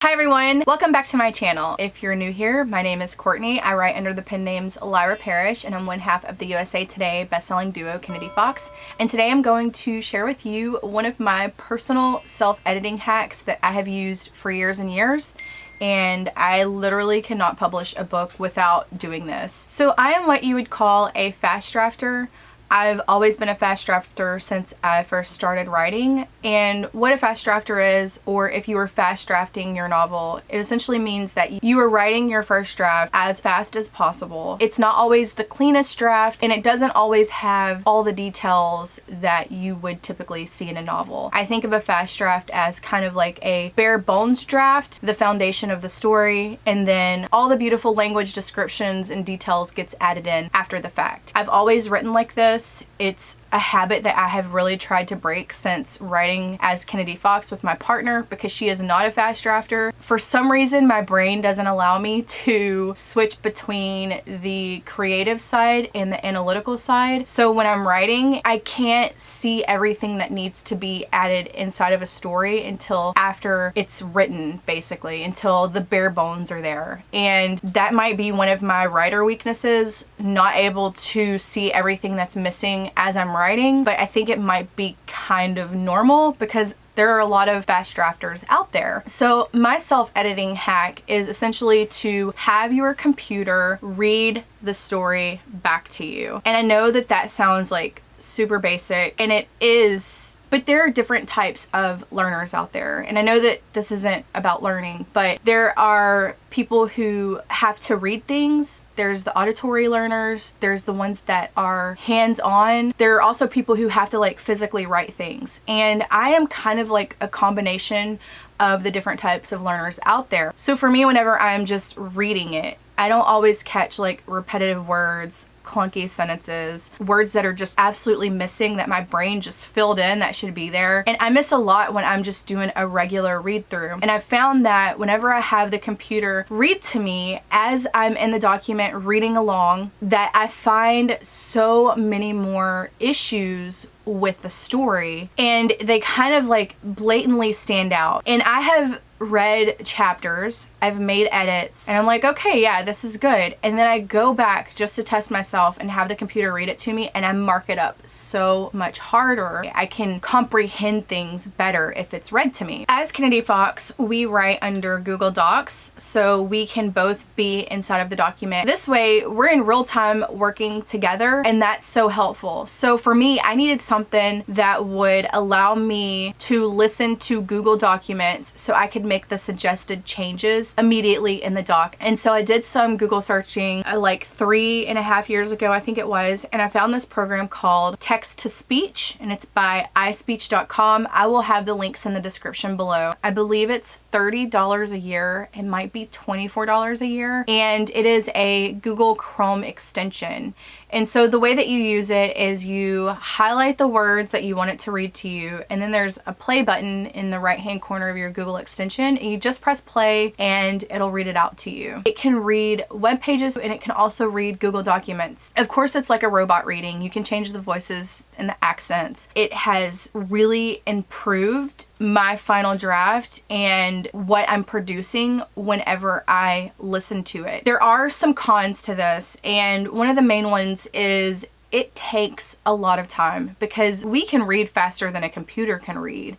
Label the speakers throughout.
Speaker 1: Hi everyone, welcome back to my channel. If you're new here, my name is Courtney. I write under the pen names Lyra Parrish, and I'm one half of the USA Today bestselling duo Kennedy Fox. And today I'm going to share with you one of my personal self-editing hacks that I have used for years and years. And I literally cannot publish a book without doing this. So I am what you would call a fast drafter. I've always been a fast drafter since I first started writing, and what a fast drafter is, or if you were fast drafting your novel, it essentially means that you are writing your first draft as fast as possible. It's not always the cleanest draft, and it doesn't always have all the details that you would typically see in a novel. I think of a fast draft as kind of like a bare bones draft, the foundation of the story, and then all the beautiful language descriptions and details gets added in after the fact. I've always written like this. It's a habit that I have really tried to break since writing as Kennedy Fox with my partner, because she is not a fast drafter. For some reason, my brain doesn't allow me to switch between the creative side and the analytical side. So when I'm writing, I can't see everything that needs to be added inside of a story until after it's written, basically, until the bare bones are there. And that might be one of my writer weaknesses, not able to see everything that's missing as I'm writing, but I think it might be kind of normal because there are a lot of fast drafters out there. So my self-editing hack is essentially to have your computer read the story back to you. And I know that that sounds like super basic, and it is, but there are different types of learners out there. And I know that this isn't about learning, but there are people who have to read things. There's the auditory learners. There's the ones that are hands-on. There are also people who have to like physically write things. And I am kind of like a combination of the different types of learners out there. So for me, whenever I'm just reading it, I don't always catch like repetitive words, clunky sentences, words that are just absolutely missing that my brain just filled in that should be there. And I miss a lot when I'm just doing a regular read through. And I've found that whenever I have the computer read to me as I'm in the document reading along, that I find so many more issues with the story, and they kind of like blatantly stand out. And I have read chapters, I've made edits, and I'm like, okay, yeah, this is good. And then I go back just to test myself and have the computer read it to me, and I mark it up so much harder. I can comprehend things better if it's read to me. As Kennedy Fox, we write under Google Docs, so we can both be inside of the document. This way, we're in real time working together, and that's so helpful. So for me, I needed something that would allow me to listen to Google Documents so I could make the suggested changes immediately in the doc. And so I did some Google searching like 3.5 years ago, I think it was, and I found this program called Text to Speech, and it's by ispeech.com. I will have the links in the description below. I believe it's $30 a year. It might be $24 a year, and it is a Google Chrome extension. And so the way that you use it is you highlight the words that you want it to read to you, and then there's a play button in the right hand corner of your Google extension, and you just press play and it'll read it out to you. It can read web pages, and it can also read Google Documents. Of course, it's like a robot reading. You can change the voices and the accents. It has really improved my final draft and what I'm producing whenever I listen to it. There are some cons to this, and one of the main ones is it takes a lot of time, because we can read faster than a computer can read.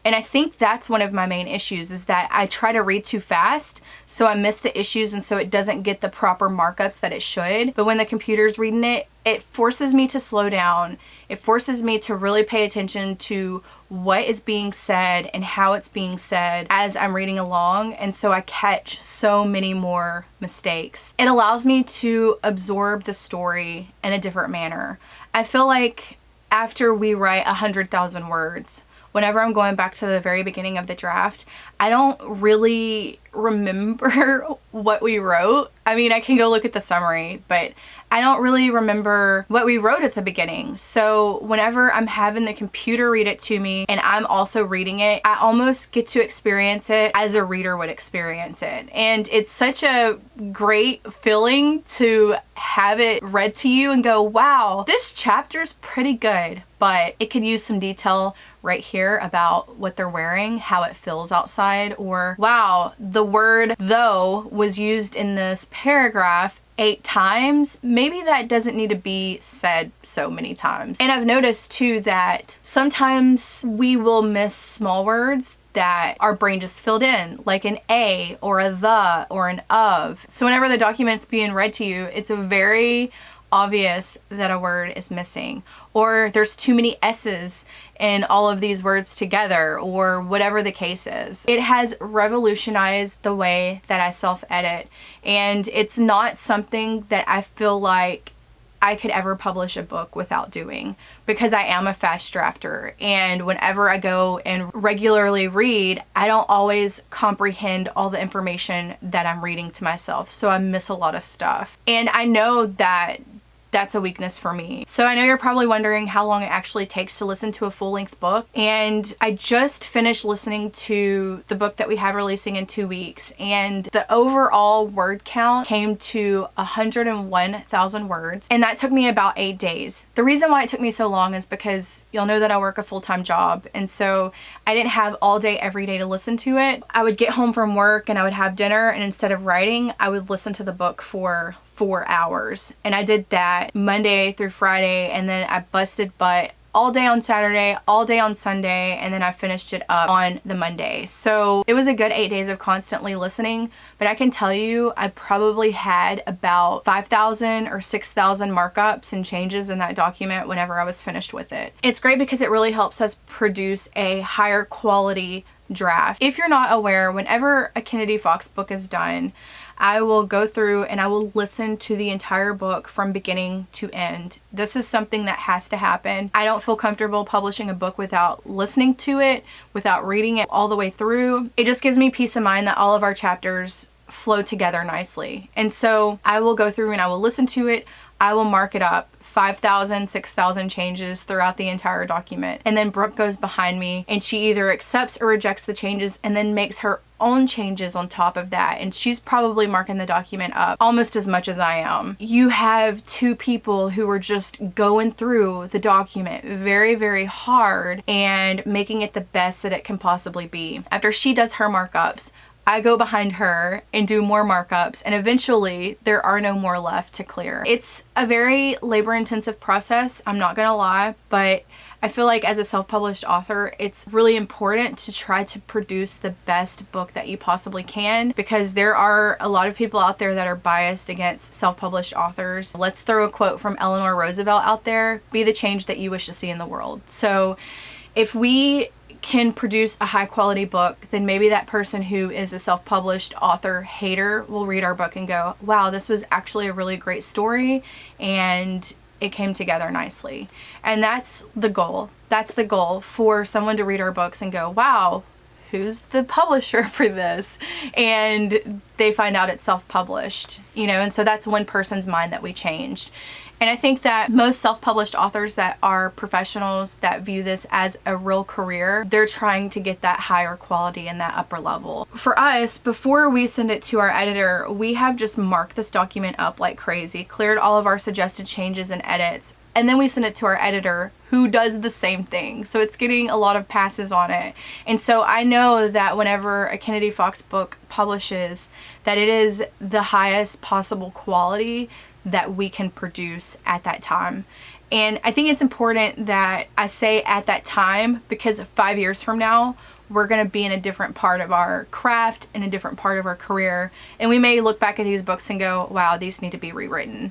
Speaker 1: And I think that's one of my main issues, is that I try to read too fast, so I miss the issues, and so it doesn't get the proper markups that it should. But when the computer's reading it, it forces me to slow down. It forces me to really pay attention to what is being said and how it's being said as I'm reading along, and so I catch so many more mistakes. It allows me to absorb the story in a different manner. I feel like after we write 100,000 words, whenever I'm going back to the very beginning of the draft, I don't really remember what we wrote. I mean, I can go look at the summary, but I don't really remember what we wrote at the beginning. So whenever I'm having the computer read it to me and I'm also reading it, I almost get to experience it as a reader would experience it. And it's such a great feeling to have it read to you and go, wow, this chapter's pretty good, but it could use some detail right here about what they're wearing, how it feels outside, or wow, the word though was used in this paragraph 8 times. Maybe that doesn't need to be said so many times. And I've noticed too that sometimes we will miss small words that our brain just filled in, like an a or a the or an of. So whenever the document's being read to you, it's very obvious that a word is missing, or there's too many S's in all of these words together, or whatever the case is. It has revolutionized the way that I self-edit, and it's not something that I feel like I could ever publish a book without doing, because I am a fast drafter, and whenever I go and regularly read, I don't always comprehend all the information that I'm reading to myself, so I miss a lot of stuff. And I know that that's a weakness for me. So I know you're probably wondering how long it actually takes to listen to a full-length book, and I just finished listening to the book that we have releasing in 2 weeks, and the overall word count came to 101,000 words, and that took me about 8 days. The reason why it took me so long is because you'll know that I work a full-time job, and so I didn't have all day every day to listen to it. I would get home from work and I would have dinner, and instead of writing, I would listen to the book for 4 hours. And I did that Monday through Friday, and then I busted butt all day on Saturday, all day on Sunday, and then I finished it up on the Monday. So it was a good 8 days of constantly listening, but I can tell you I probably had about 5,000 or 6,000 markups and changes in that document whenever I was finished with it. It's great because it really helps us produce a higher quality draft. If you're not aware, whenever a Kennedy Fox book is done, I will go through and I will listen to the entire book from beginning to end. This is something that has to happen. I don't feel comfortable publishing a book without listening to it, without reading it all the way through. It just gives me peace of mind that all of our chapters flow together nicely. And so I will go through and I will listen to it. I will mark it up. 5,000, 6,000 changes throughout the entire document. And then Brooke goes behind me and she either accepts or rejects the changes and then makes her own changes on top of that. And she's probably marking the document up almost as much as I am. You have 2 people who are just going through the document very, very hard and making it the best that it can possibly be. After she does her markups, I go behind her and do more markups, and eventually there are no more left to clear. It's a very labor-intensive process, I'm not gonna lie, but I feel like as a self-published author, it's really important to try to produce the best book that you possibly can, because there are a lot of people out there that are biased against self-published authors. Let's throw a quote from Eleanor Roosevelt out there: "Be the change that you wish to see in the world." So if we can produce a high quality book, then maybe that person who is a self-published author hater will read our book and go, wow, this was actually a really great story and it came together nicely. And that's the goal. That's the goal, for someone to read our books and go, wow, who's the publisher for this? And they find out it's self-published, you know, and so that's one person's mind that we changed. And I think that most self-published authors that are professionals that view this as a real career, they're trying to get that higher quality and that upper level. For us, before we send it to our editor, we have just marked this document up like crazy, cleared all of our suggested changes and edits, and then we send it to our editor, who does the same thing. So it's getting a lot of passes on it. And so I know that whenever a Kennedy Fox book publishes, that it is the highest possible quality that we can produce at that time. And I think it's important that I say at that time, because 5 years from now, we're going to be in a different part of our craft, in a different part of our career, and we may look back at these books and go, wow, these need to be rewritten,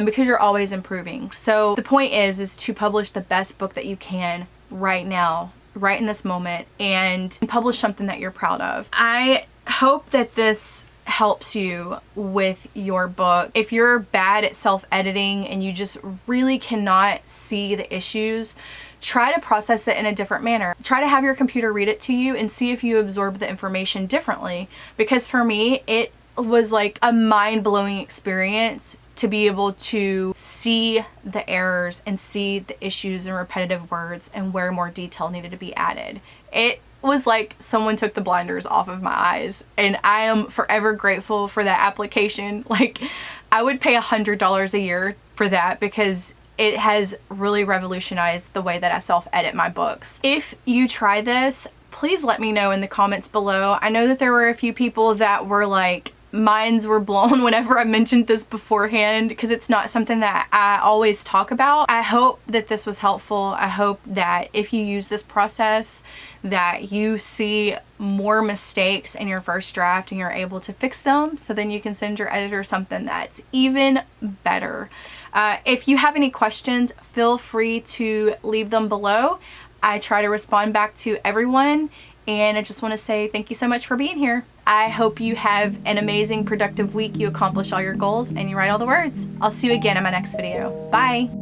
Speaker 1: because you're always improving. So the point is to publish the best book that you can right now, right in this moment, and publish something that you're proud of. I hope that this helps you with your book. If you're bad at self-editing and you just really cannot see the issues, try to process it in a different manner. Try to have your computer read it to you and see if you absorb the information differently. Because for me, it was like a mind-blowing experience to be able to see the errors and see the issues and repetitive words and where more detail needed to be added. It was like someone took the blinders off of my eyes, and I am forever grateful for that application. Like, I would pay $100 a year for that because it has really revolutionized the way that I self-edit my books. If you try this, please let me know in the comments below. I know that there were a few people that were like, minds were blown whenever I mentioned this beforehand, because it's not something that I always talk about. I hope that this was helpful. I hope that if you use this process, that you see more mistakes in your first draft and you're able to fix them, so then you can send your editor something that's even better. If you have any questions, feel free to leave them below. I try to respond back to everyone, and I just want to say thank you so much for being here. I hope you have an amazing, productive week. You accomplish all your goals and you write all the words. I'll see you again in my next video. Bye.